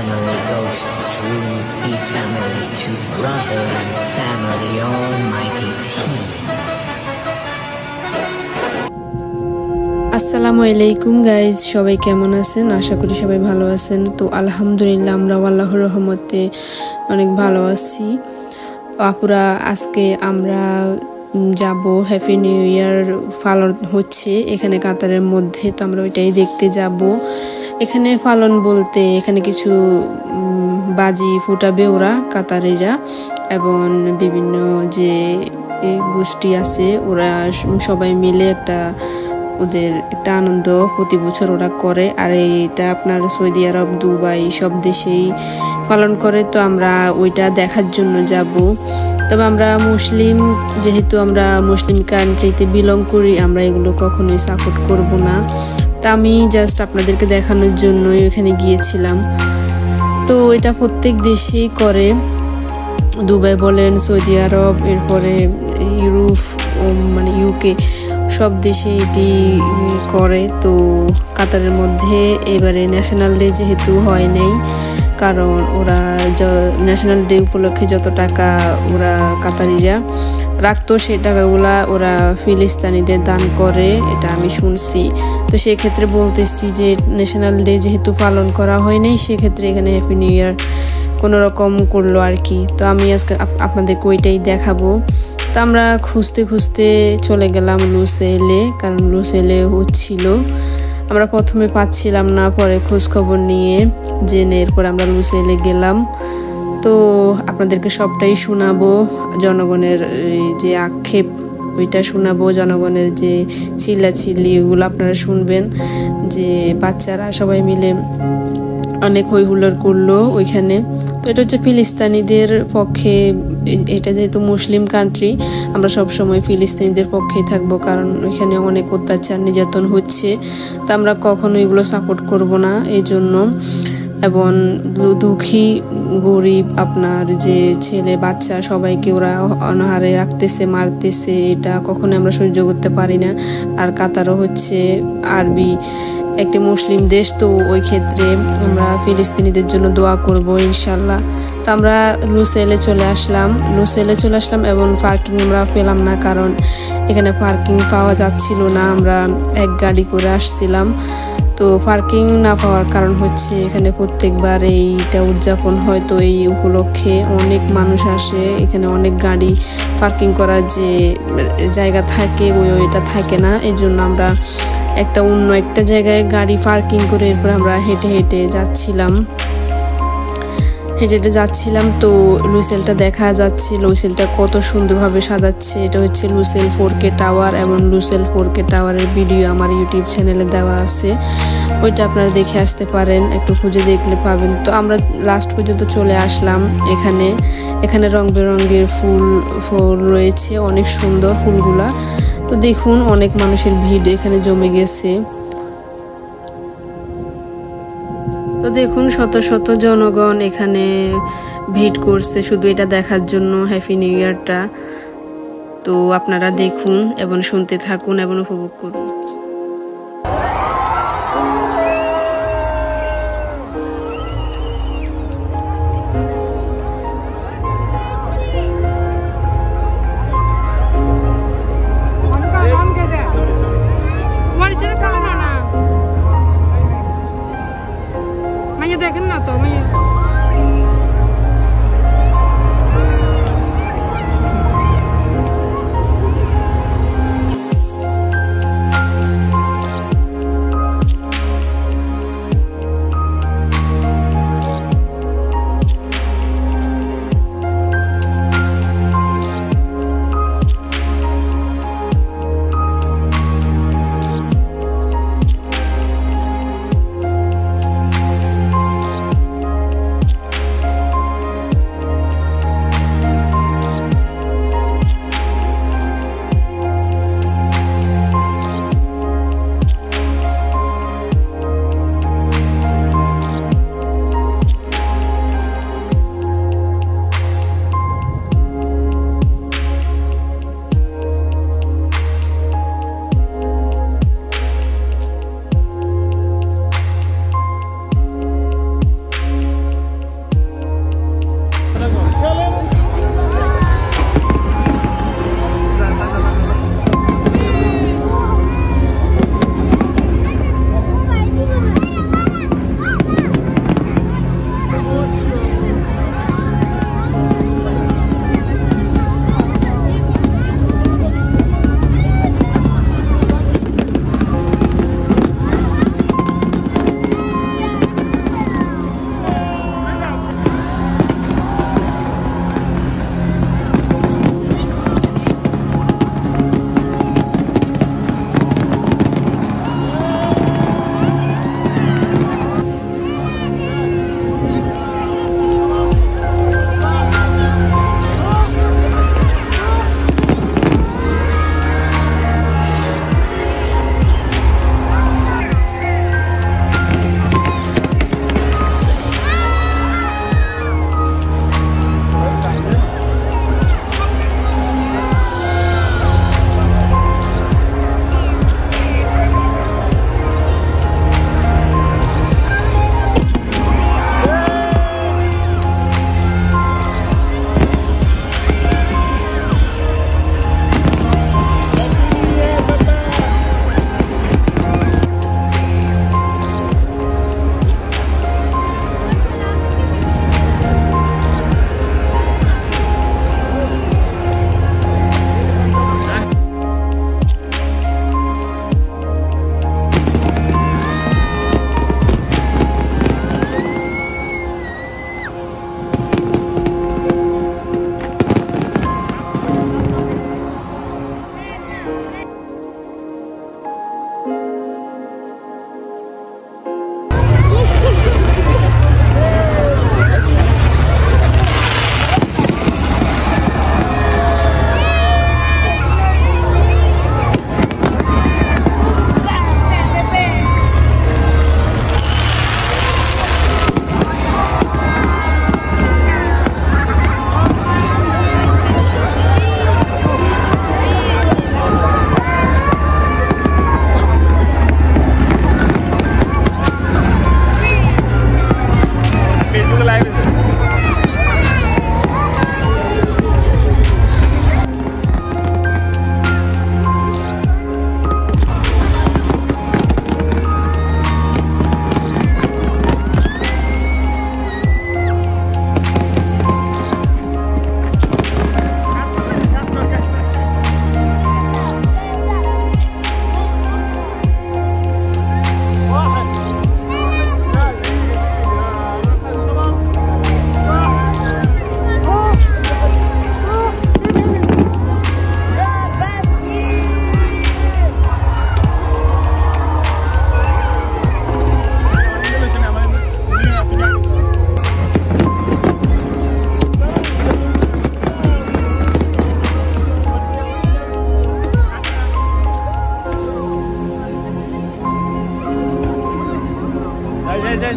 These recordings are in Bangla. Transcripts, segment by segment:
family, ghosts, dream, feed family, to brother and family, almighty team. আসসালামু আলাইকুম গাইজ, সবাই কেমন আছেন? আশা করি সবাই ভালো আছেন। তো আলহামদুলিল্লাহ আমরা আল্লাহর রহমতে অনেক ভালো আছি। আপুরা, আজকে আমরা যাব হ্যাপি নিউ ইয়ার পালন হচ্ছে এখানে কাতারের মধ্যে, তো আমরা ওইটাই দেখতে যাব। এখানে পালন বলতে এখানে কিছু বাজি ফুটাবে ওরা কাতারিরা, এবং বিভিন্ন যে গোষ্ঠী আছে ওরা সবাই মিলে ওদের একটা আনন্দ প্রতি বছর ওরা করে। আর এটা আপনার সৌদি আরব, দুবাই সব দেশেই পালন করে। তো আমরা ওইটা দেখার জন্য যাব। তবে আমরা মুসলিম, যেহেতু আমরা মুসলিম কান্ট্রিতে বিলং করি, আমরা এগুলো কখনোই সাপোর্ট করব না। তা আমি জাস্ট আপনাদেরকে দেখানোর জন্যই ওখানে গিয়েছিলাম। তো এটা প্রত্যেক দেশেই করে, দুবাই বলেন, সৌদি আরব, এরপরে ইউরোপ মানে ইউকে সব দেশে এটি করে। তো কাতারের মধ্যে এবারে ন্যাশনাল ডে যেহেতু হয় নাই, কারণ ওরা ন্যাশনাল ডে উপলক্ষে যত টাকা ওরা কাতারিরা রাখতো সেই টাকাগুলা ওরা ফিলিস্তিনিদের দান করে, এটা আমি শুনছি। তো সেক্ষেত্রে বলতেছি যে ন্যাশনাল ডে যেহেতু পালন করা হয় নাই, সেক্ষেত্রে এখানে হ্যাপি নিউ ইয়ার কোনো রকম করলো আর কি। তো আমি আজকে আপনাদেরকে ওইটাই দেখাবো। তো আমরা খুঁজতে খুঁজতে চলে গেলাম লুসেলে, কারণ লুসেলে হচ্ছিল। আমরা প্রথমে পাচ্ছিলাম না, পরে খোঁজ খবর নিয়ে জেনে এরপর আমরা লুসেলে গেলাম। তো আপনাদেরকে সবটাই শোনাবো, জনগণের যে আক্ষেপ ওইটা শোনাবো, জনগণের যে চিল্লাচিল্লি ওগুলো আপনারা শুনবেন। যে বাচ্চারা সবাই মিলে অনেক হই হুল্লোড় করলো ওইখানে। তো এটা হচ্ছে ফিলিস্তিনিদের পক্ষে, এটা যেহেতু মুসলিম কান্ট্রি, আমরা সবসময় ফিলিস্তিনিদের পক্ষেই থাকবো, কারণ ওইখানে অনেক অত্যাচার নির্যাতন হচ্ছে। তো আমরা কখনো এগুলো সাপোর্ট করব না এই জন্য। এবং দুঃখী গরিব আপনার যে ছেলে বাচ্চা সবাইকে ওরা অনাহারে রাখতেছে, মারতেছে, এটা কখনো আমরা সহ্য করতে পারি না। আর কাতারও হচ্ছে আরবি একটি মুসলিম দেশ, তো ওই ক্ষেত্রে আমরা ফিলিস্তিনিদের জন্য দোয়া করব ইনশাল্লাহ। তো আমরা লুসেলে চলে আসলাম এবং পার্কিং আমরা পেলাম না, কারণ এখানে পার্কিং পাওয়া যাচ্ছিল না। আমরা এক গাড়ি করে আসছিলাম। তো পার্কিং না পাওয়ার কারণ হচ্ছে এখানে প্রত্যেকবার এইটা উদযাপন হয়, তো এই উপলক্ষে অনেক মানুষ আসে, এখানে অনেক গাড়ি পার্কিং করার যে জায়গা থাকে ওইটা থাকে না। এই জন্য আমরা অন্য একটা জায়গায় গাড়ি পার্কিং করে এরপর আমরা হেঁটে হেঁটে যাচ্ছিলাম। তো লুসেলটা দেখা যাচ্ছে, লুসেলটা কত সুন্দরভাবে সাজাচ্ছে। এটা হচ্ছে লুসেল 4K টাওয়ার, এবং লুসেল 4K টাওয়ারের ভিডিও আমার ইউটিউব চ্যানেলে দেওয়া আছে, ওইটা আপনারা দেখে আসতে পারেন, একটু খুঁজে দেখলে পাবেন। তো আমরা লাস্ট পর্যন্ত চলে আসলাম। এখানে রং বেরঙের ফুল রয়েছে, অনেক সুন্দর ফুলগুলা। তো দেখুন অনেক মানুষের ভিড় এখানে জমে গেছে। তো দেখুন শত শত জনগণ এখানে ভিড় করছে শুধু এটা দেখার জন্য, হ্যাপি নিউ ইয়ারটা। তো আপনারা দেখুন এবং শুনতে থাকুন এবং উপভোগ করুন। দেখেন না তো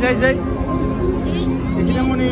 যাই যাই মনি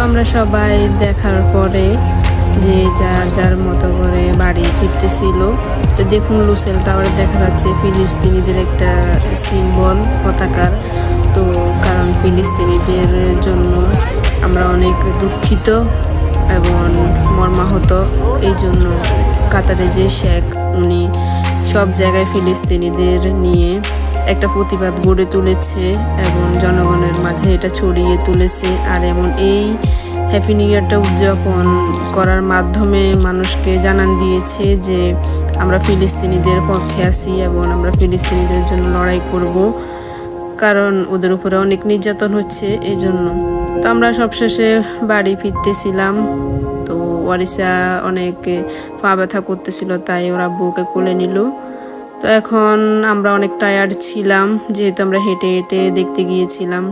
আমরা সবাই দেখার পরে যে যার যার মতো করে বাড়ি ফিরতেছিল। তো দেখুন লুসেল টাওয়ারে দেখা যাচ্ছে ফিলিস্তিনিদের একটা সিম্বল পতাকার। তো কারণ ফিলিস্তিনিদের জন্য আমরা অনেক দুঃখিত এবং মর্মাহত। এই জন্য কাতারে যে শেখ উনি সব জায়গায় ফিলিস্তিনিদের নিয়ে একটা প্রতিবাদ গড়ে তুলেছে এবং জনগণের মাঝে এটা ছড়িয়ে তুলেছে। আর এমন এই হ্যাপি নিউ ইয়ারটা উদযাপন করার মাধ্যমে মানুষকে জানান দিয়েছে যে আমরা ফিলিস্তিনিদের পক্ষে আছি এবং আমরা ফিলিস্তিনিদের জন্য লড়াই করব, কারণ ওদের উপরে অনেক নির্যাতন হচ্ছে এই জন্য। তো আমরা সবশেষে বাড়ি ফিরতেছিলাম। তো ওয়ারিসা অনেক পা ব্যথা করতেছিল, তাই ওরা বউকে কোলে নিল। তো এখন আমরা অনেক টায়ার্ড ছিলাম যেহেতু আমরা হেঁটে হেঁটে দেখতে গিয়েছিলাম।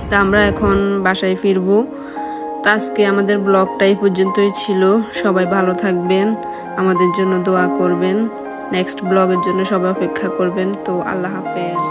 তা আমরা এখন বাসায় ফিরবো। তো আজকে আমাদের ব্লগটা এই পর্যন্তই ছিল। সবাই ভালো থাকবেন, আমাদের জন্য দোয়া করবেন, নেক্সট ব্লগের জন্য সবাই অপেক্ষা করবেন। তো আল্লাহ হাফেজ।